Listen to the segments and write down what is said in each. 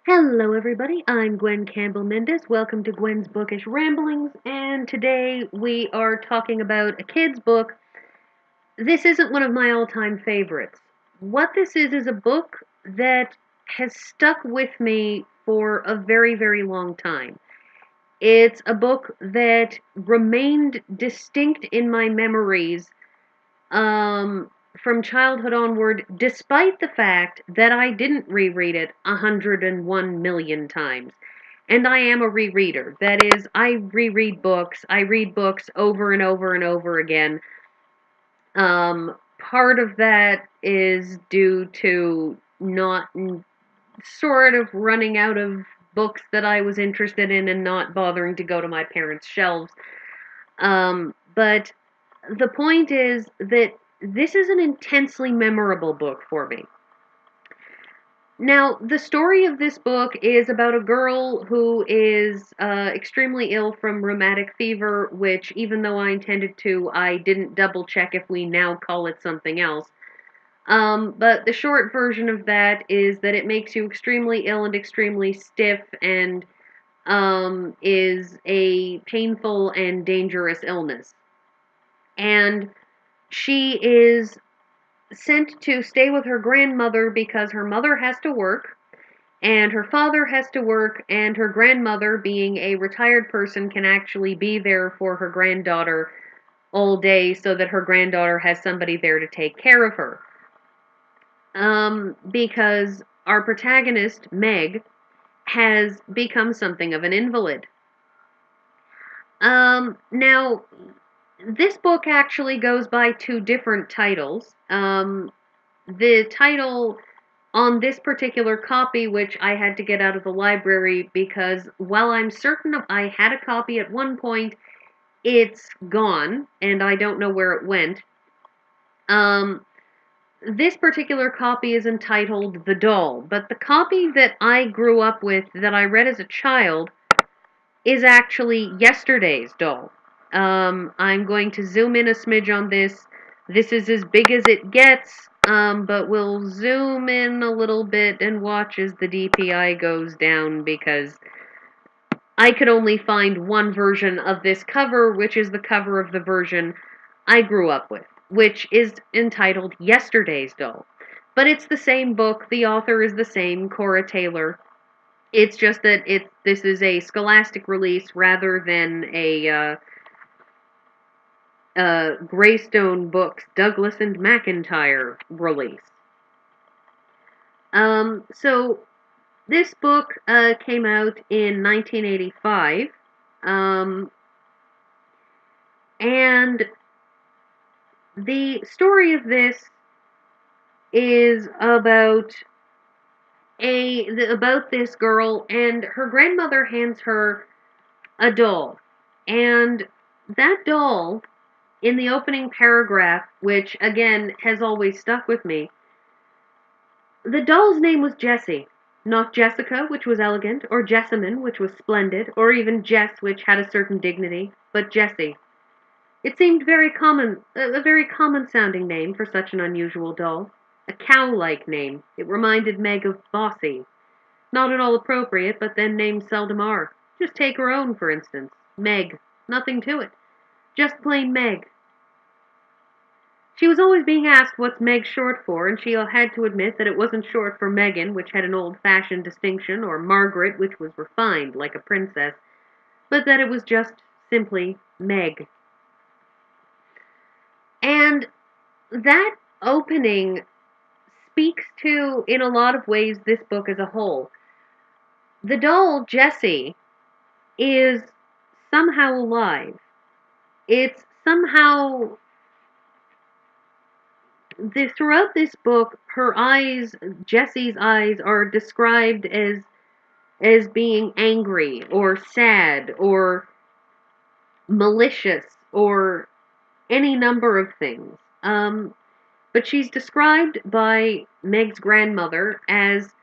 Hello everybody, I'm Gwen Campbell-Mindes. Welcome to Gwen's Bookish Ramblings, and today we are talking about a kid's book. This isn't one of my all-time favorites. What this is a book that has stuck with me for a very, very long time. It's a book that remained distinct in my memories from childhood onward, despite the fact that I didn't reread it 101 million times. And I am a rereader. That is, I reread books. I read books over and over and over again. Part of that is due to not sort of running out of books that I was interested in and not bothering to go to my parents' shelves. But the point is that this is an intensely memorable book for me. Now, the story of this book is about a girl who is extremely ill from rheumatic fever, which, even though I intended to, I didn't double check if we now call it something else. But the short version of that is that it makes you extremely ill and extremely stiff and is a painful and dangerous illness. And she is sent to stay with her grandmother because her mother has to work and her father has to work, and her grandmother, being a retired person, can actually be there for her granddaughter all day so that her granddaughter has somebody there to take care of her. Because our protagonist, Meg, has become something of an invalid. Now, this book actually goes by two different titles. The title on this particular copy, which I had to get out of the library because while I'm certain I had a copy at one point, it's gone, and I don't know where it went. This particular copy is entitled The Doll, but the copy that I grew up with, that I read as a child, is actually Yesterday's Doll. I'm going to zoom in a smidge on this. This is as big as it gets, but we'll zoom in a little bit and watch as the DPI goes down because I could only find one version of this cover, which is the cover of the version I grew up with, which is entitled Yesterday's Doll. But it's the same book. The author is the same, Cora Taylor. It's just that this is a Scholastic release rather than a Greystone Books Douglas and McIntyre release. So this book came out in 1985, and the story of this is about this girl, and her grandmother hands her a doll, and that doll, in the opening paragraph, which again has always stuck with me, the doll's name was Jessie, not Jessica, which was elegant, or Jessamine, which was splendid, or even Jess, which had a certain dignity, but Jessie. It seemed a very common sounding name for such an unusual doll. A cow-like name. It reminded Meg of Bossy. Not at all appropriate, but then names seldom are. Just take her own, for instance. Meg. Nothing to it. Just plain Meg. She was always being asked what's Meg short for, and she had to admit that it wasn't short for Megan, which had an old-fashioned distinction, or Margaret, which was refined, like a princess, but that it was just simply Meg. And that opening speaks to, in a lot of ways, this book as a whole. The doll, Jessie, is somehow alive. It's somehow, throughout this book, her eyes, Jessie's eyes, are described as being angry, or sad, or malicious, or any number of things. But she's described by Meg's grandmother as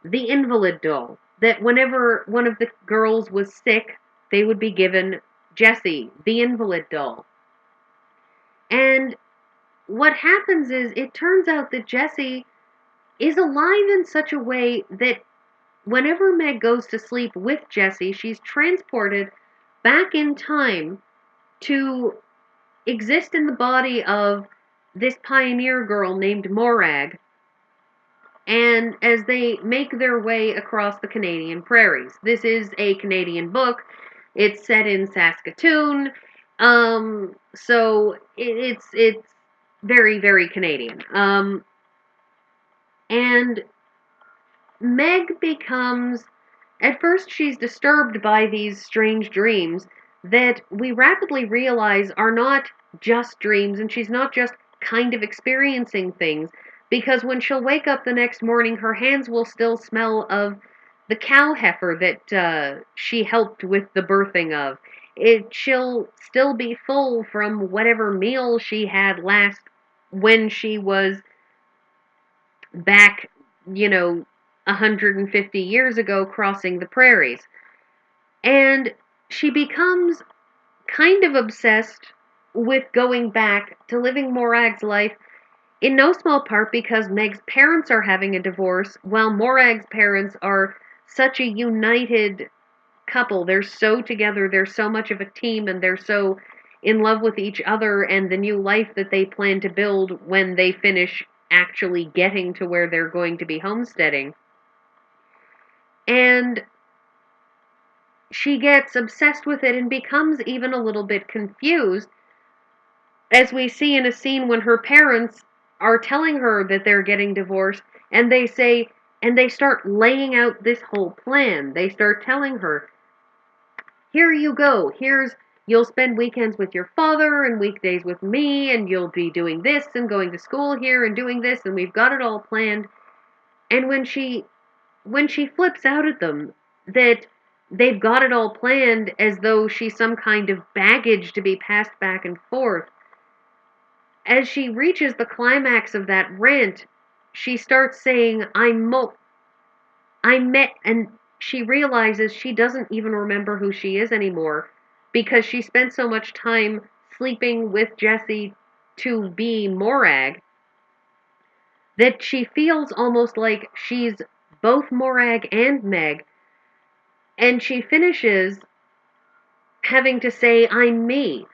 the invalid doll. That whenever one of the girls was sick, they would be given Jessie, the invalid doll. And what happens is, it turns out that Jessie is alive in such a way that whenever Meg goes to sleep with Jessie, she's transported back in time to exist in the body of this pioneer girl named Morag, and as they make their way across the Canadian prairies. This is a Canadian book. It's set in Saskatoon, so it's very, very Canadian. And Meg becomes, at first she's disturbed by these strange dreams that we rapidly realize are not just dreams, and she's not just kind of experiencing things, because when she'll wake up the next morning, her hands will still smell of the cow heifer that she helped with the birthing of. She'll still be full from whatever meal she had last when she was back, 150 years ago crossing the prairies. And she becomes kind of obsessed with going back to living Morag's life, in no small part because Meg's parents are having a divorce, while Morag's parents are such a united couple. They're so together, they're so much of a team, and they're so in love with each other and the new life that they plan to build when they finish actually getting to where they're going to be homesteading. And she gets obsessed with it and becomes even a little bit confused, as we see in a scene when her parents are telling her that they're getting divorced, and they start laying out this whole plan. They start telling her, here you go, you'll spend weekends with your father and weekdays with me, and you'll be doing this and going to school here and doing this, and we've got it all planned. And when she flips out at them that they've got it all planned as though she's some kind of baggage to be passed back and forth, as she reaches the climax of that rant, she starts saying, I met, and she realizes she doesn't even remember who she is anymore, because she spent so much time sleeping with Jessie to be Morag, that she feels almost like she's both Morag and Meg, and she finishes having to say, I'm me.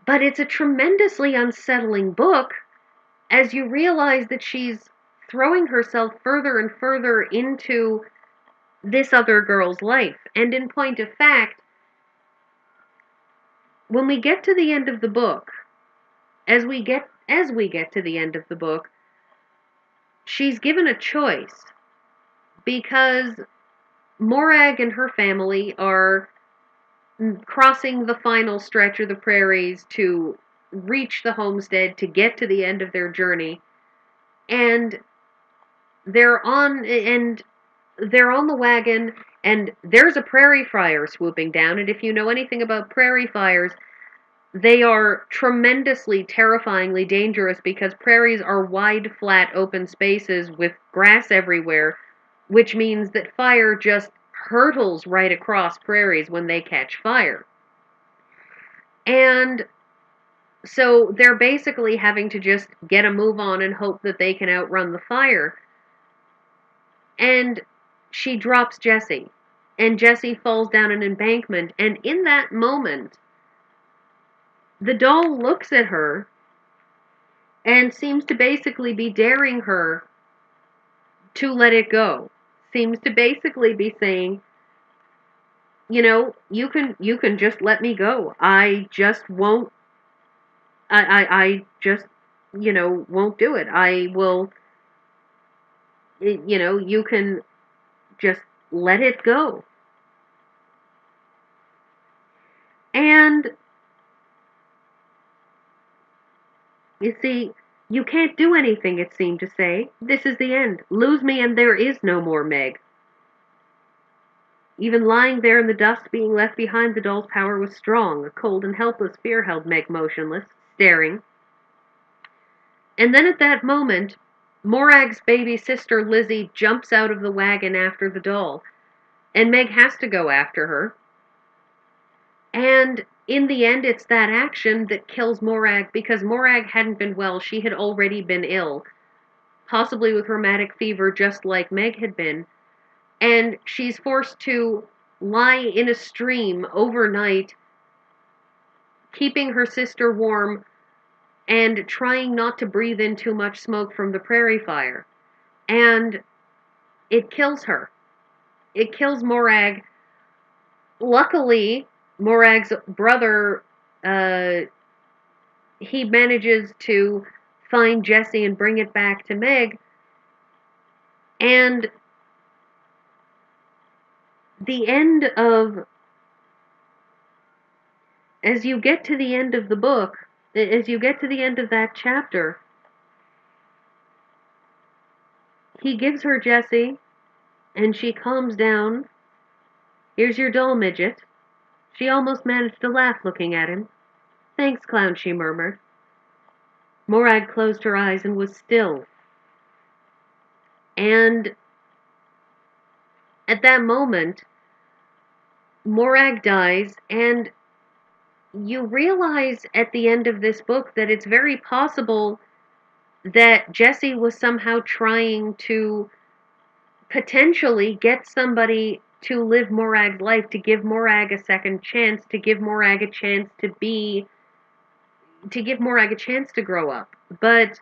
But it's a tremendously unsettling book, as you realize that she's throwing herself further and further into this other girl's life. And in point of fact, when we get to the end of the book, as we get to the end of the book, she's given a choice, because Morag and her family are crossing the final stretch of the prairies to reach the homestead, to get to the end of their journey, and they're on the wagon, and there's a prairie fire swooping down. And if you know anything about prairie fires, they are tremendously, terrifyingly dangerous, because prairies are wide, flat, open spaces with grass everywhere, which means that fire just hurtles right across prairies when they catch fire. And so they're basically having to just get a move on and hope that they can outrun the fire. And she drops Jessie, and Jessie falls down an embankment, and in that moment, the doll looks at her and seems to basically be daring her to let it go. Seems to basically be saying, you can just let me go. I just won't, I just, won't do it. I will, you can just let it go. And you see, you can't do anything, it seemed to say. This is the end. Lose me and there is no more Meg. Even lying there in the dust, being left behind, the doll's power was strong. A cold and helpless fear held Meg motionless, staring. And then at that moment, Morag's baby sister Lizzie jumps out of the wagon after the doll, and Meg has to go after her. And in the end, it's that action that kills Morag, because Morag hadn't been well. She had already been ill, possibly with rheumatic fever, just like Meg had been. and she's forced to lie in a stream overnight, keeping her sister warm and trying not to breathe in too much smoke from the prairie fire. And it kills her. It kills Morag. Luckily, Morag's brother, he manages to find Jessie and bring it back to Meg. And the end of, as you get to the end of the book, as you get to the end of that chapter, he gives her Jessie, and she calms down. Here's your doll, midget. She almost managed to laugh looking at him. Thanks, clown, she murmured. Morag closed her eyes and was still. And at that moment, Morag dies, and you realize at the end of this book that it's very possible that Jessie was somehow trying to potentially get somebody to live Morag's life, to give Morag a second chance, to give Morag a chance to grow up. But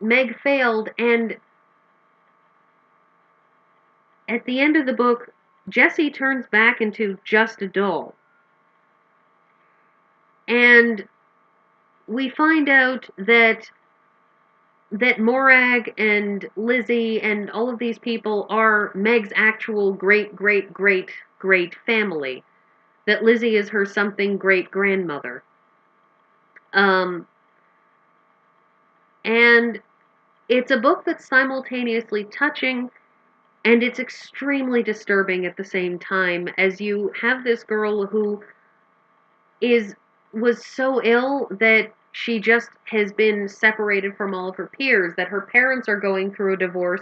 Meg failed, and at the end of the book, Jessie turns back into just a doll. And we find out that Morag and Lizzie and all of these people are Meg's actual great family. That Lizzie is her something great grandmother. And it's a book that's simultaneously touching and it's extremely disturbing at the same time, as you have this girl who was so ill that she just has been separated from all of her peers, that her parents are going through a divorce,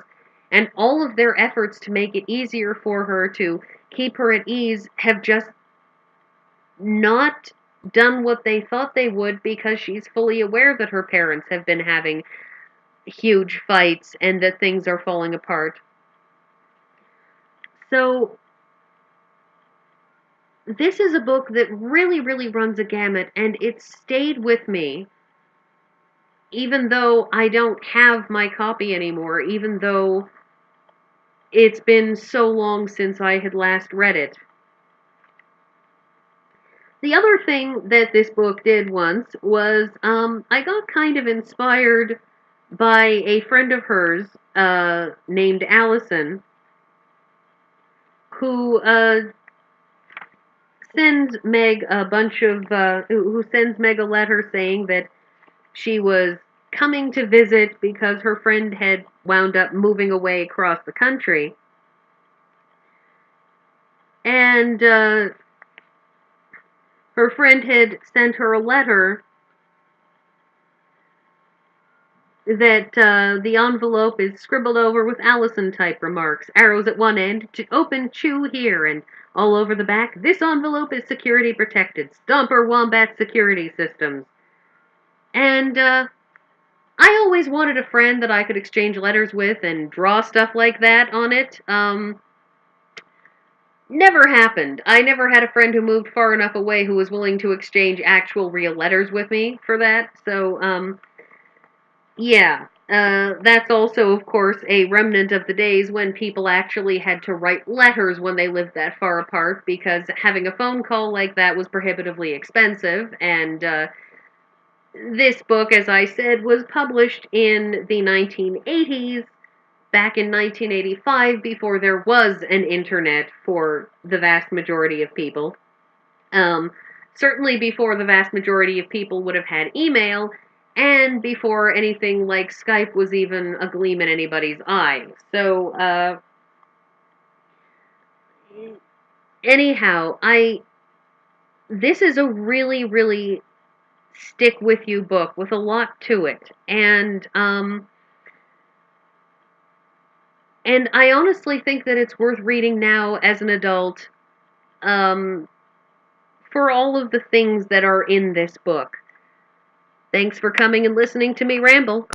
and all of their efforts to make it easier for her, to keep her at ease, have just not done what they thought they would, because she's fully aware that her parents have been having huge fights and that things are falling apart. So this is a book that really runs a gamut, and it stayed with me, even though I don't have my copy anymore, even though it's been so long since I had last read it. The other thing that this book did once was, I got kind of inspired by a friend of hers, named Allison, who sends Meg a letter saying that she was coming to visit because her friend had wound up moving away across the country. And her friend had sent her a letter that the envelope is scribbled over with Allison-type remarks. Arrows at one end, to open, chew here, and all over the back, this envelope is security protected. Stomper Wombat Security Systems. And I always wanted a friend that I could exchange letters with and draw stuff like that on it. Never happened. I never had a friend who moved far enough away who was willing to exchange actual real letters with me for that. So, yeah, that's also, of course, a remnant of the days when people actually had to write letters when they lived that far apart, because having a phone call like that was prohibitively expensive, and this book, as I said, was published in the 1980s, back in 1985, before there was an internet for the vast majority of people. Certainly before the vast majority of people would have had email, and before anything like Skype was even a gleam in anybody's eye. So, anyhow, this is a really stick-with-you book with a lot to it. And I honestly think that it's worth reading now as an adult, for all of the things that are in this book. Thanks for coming and listening to me ramble.